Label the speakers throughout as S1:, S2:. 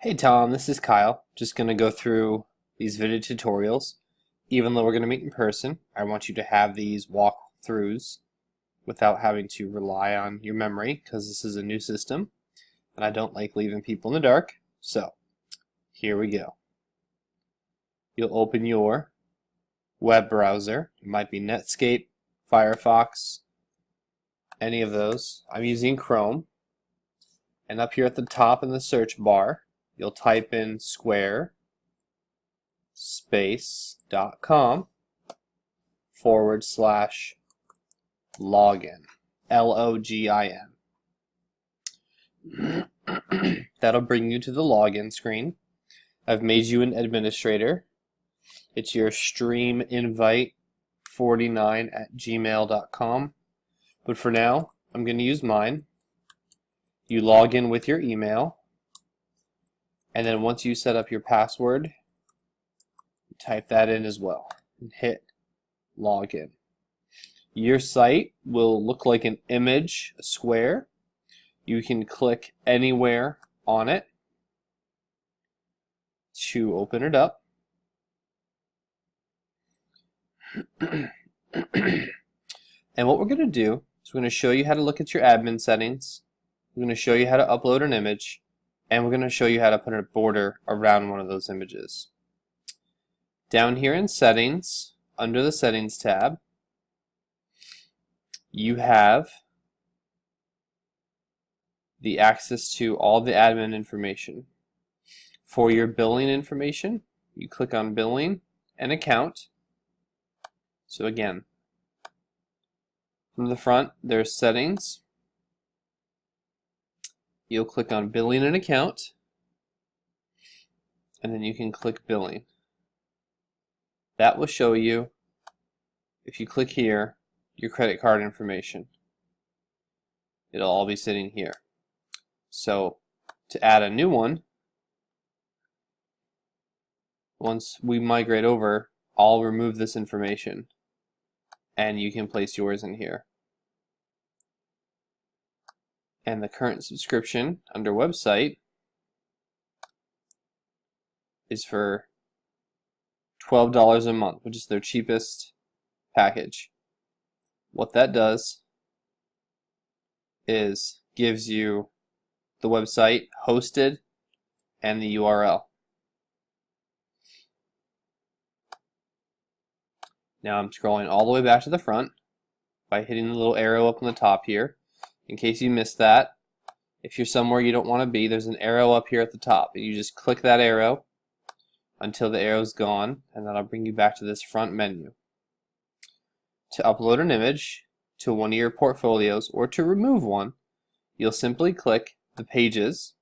S1: Hey Tom, this is Kyle. Just going to go through these video tutorials. Even though we're going to meet in person, I want you to have these walkthroughs without having to rely on your memory because this is a new system and I don't like leaving people in the dark. So, here we go. You'll open your web browser. It might be Netscape, Firefox, any of those. I'm using Chrome. And up here at the top in the search bar, you'll type in squarespace.com/login. LOGIN. That'll bring you to the login screen. I've made you an administrator. It's your streaminvite49@gmail.com. But for now, I'm going to use mine. You log in with your email. And then once you set up your password, type that in as well and hit login. Your site will look like an image, a square. You can click anywhere on it to open it up. And what we're going to do is we're going to show you how to look at your admin settings. We're going to show you how to upload an image. And we're going to show you how to put a border around one of those images. Down here in Settings, under the Settings tab, you have the access to all the admin information. For your billing information, you click on Billing and Account. So again, from the front, there's Settings. You'll click on Billing and Account, and then you can click Billing. That will show you, if you click here, your credit card information. It'll all be sitting here. So to add a new one, once we migrate over, I'll remove this information and you can place yours in here. And the current subscription under website is for $12 a month, which is their cheapest package. What that does is gives you the website hosted and the URL. Now I'm scrolling all the way back to the front by hitting the little arrow up on the top here. In case you missed that, if you're somewhere you don't want to be, there's an arrow up here at the top. And you just click that arrow until the arrow's gone, and that'll bring you back to this front menu. To upload an image to one of your portfolios or to remove one, you'll simply click the pages,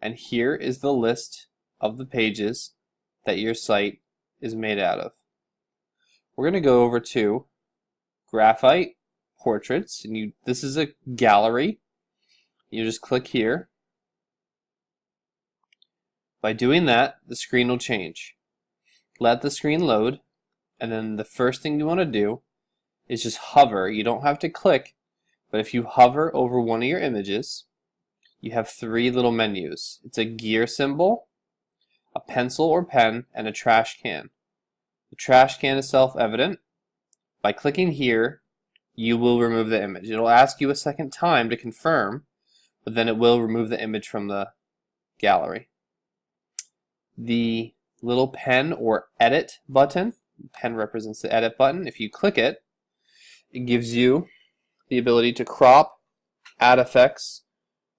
S1: and here is the list of the pages that your site is made out of. We're going to go over to Graphite Portraits, and this is a gallery. You just click here. By doing that, the screen will change. Let the screen load, and then the first thing you want to do is just hover. You don't have to click, but if you hover over one of your images, you have three little menus. It's a gear symbol, a pencil or pen, and a trash can. The trash can is self-evident. By clicking here, you will remove the image. It'll ask you a second time to confirm, but then it will remove the image from the gallery. The little pen or edit button, pen represents the edit button. If you click it, it gives you the ability to crop, add effects,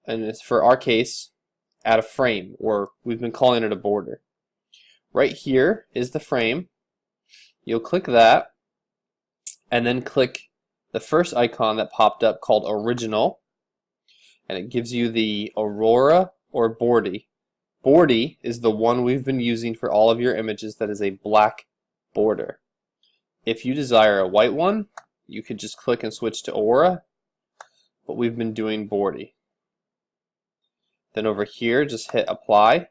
S1: and it's, for our case, add a frame, or we've been calling it a border. Right here is the frame. You'll click that, and then click the first icon that popped up called Original, and it gives you the Aurora or Bordy. Bordy is the one we've been using for all of your images that is a black border. If you desire a white one, you could just click and switch to Aura, but we've been doing Bordy. Then over here, just hit Apply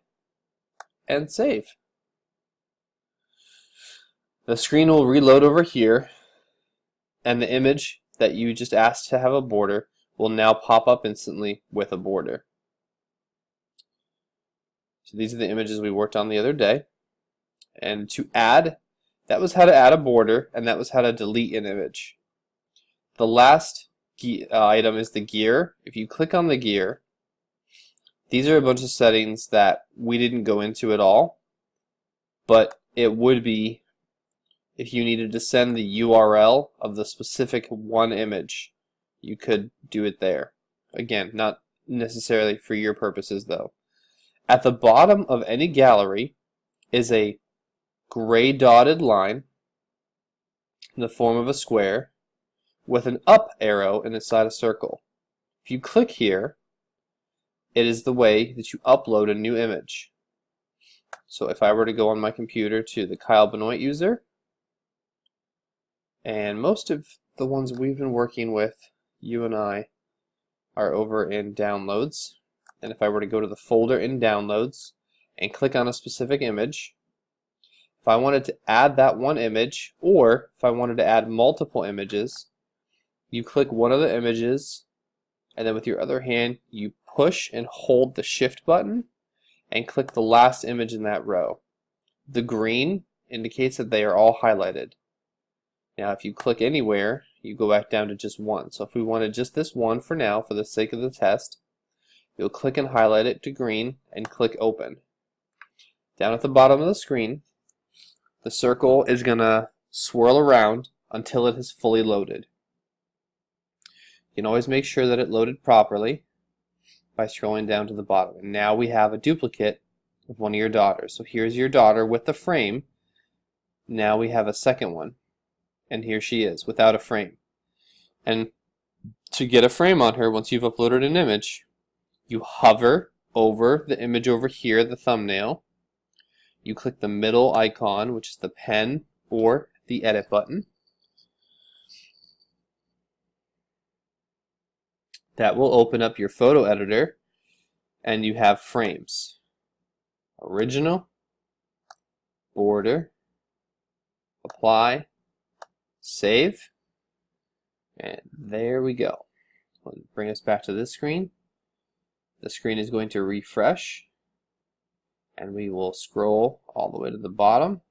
S1: and Save. The screen will reload over here, and the image that you just asked to have a border will now pop up instantly with a border. So these are the images we worked on the other day. And to add, that was how to add a border, and that was how to delete an image. The last item is the gear. If you click on the gear, these are a bunch of settings that we didn't go into at all, but it would be if you needed to send the URL of the specific one image, you could do it there. Again, not necessarily for your purposes though. At the bottom of any gallery is a gray dotted line in the form of a square with an up arrow inside a circle. If you click here, it is the way that you upload a new image. So if I were to go on my computer to the Kyle Benoit user, and most of the ones we've been working with, you and I, are over in downloads. And if I were to go to the folder in downloads and click on a specific image, if I wanted to add that one image, or if I wanted to add multiple images, you click one of the images, and then with your other hand, you push and hold the shift button and click the last image in that row. The green indicates that they are all highlighted. Now if you click anywhere, you go back down to just one. So if we wanted just this one for now, for the sake of the test, you'll click and highlight it to green and click open. Down at the bottom of the screen, the circle is going to swirl around until it is fully loaded. You can always make sure that it loaded properly by scrolling down to the bottom. And now we have a duplicate of one of your daughters. So here's your daughter with the frame. Now we have a second one. And here she is without a frame. And to get a frame on her, once you've uploaded an image, you hover over the image over here, the thumbnail. You click the middle icon, which is the pen or the edit button. That will open up your photo editor, and you have frames. Original, border, apply, save, and there we go. We'll bring us back to this screen. The screen is going to refresh, and we will scroll all the way to the bottom,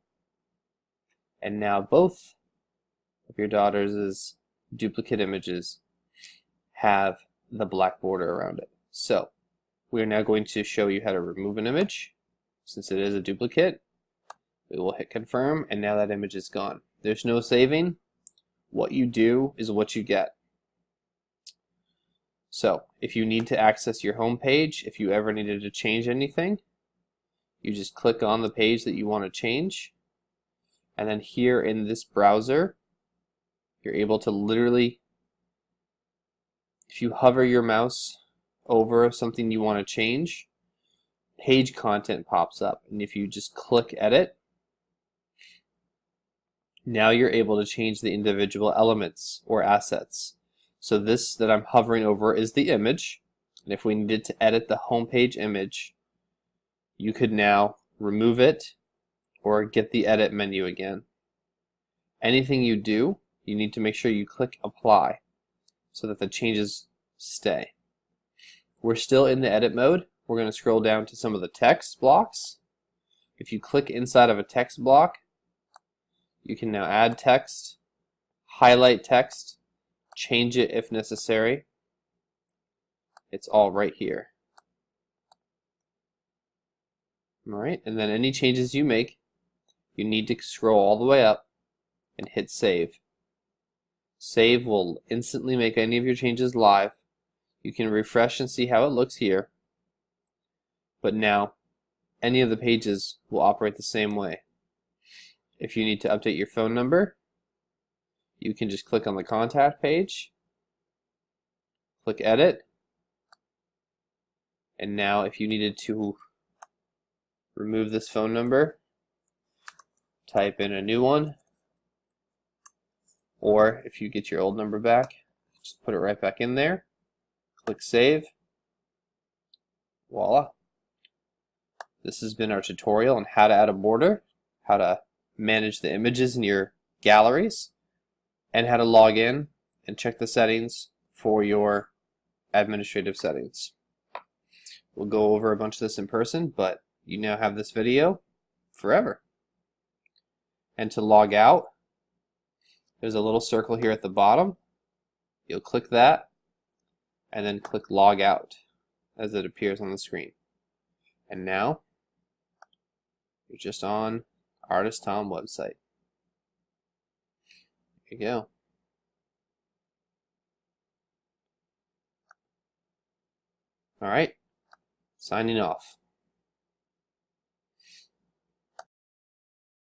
S1: and now both of your daughters' duplicate images have the black border around it. So we are now going to show you how to remove an image. Since it is a duplicate, we will hit confirm, and now that image is gone. There's no saving. What you do is what you get. So if you need to access your home page, if you ever needed to change anything, you just click on the page that you want to change, and then here in this browser, you're able to literally, if you hover your mouse over something you want to change, page content pops up, and if you just click edit, now you're able to change the individual elements or assets. So this that I'm hovering over is the image, and if we needed to edit the home page image, you could now remove it or get the edit menu again. Anything you do, you need to make sure you click apply so that the changes stay. We're still in the edit mode. We're going to scroll down to some of the text blocks. If you click inside of a text block, you can now add text, highlight text, change it if necessary. It's all right here. Alright, and then any changes you make, you need to scroll all the way up and hit save. Save will instantly make any of your changes live. You can refresh and see how it looks here. But now, any of the pages will operate the same way. If you need to update your phone number, you can just click on the contact page, click edit, and now if you needed to remove this phone number, type in a new one, or if you get your old number back, just put it right back in there, click save, voila. This has been our tutorial on how to add a border, how to manage the images in your galleries, and how to log in and check the settings for your administrative settings. We'll go over a bunch of this in person, but you now have this video forever. And to log out, there's a little circle here at the bottom. You'll click that and then click log out as it appears on the screen. And now you're just on Artist Tom website. There you go. All right, signing off.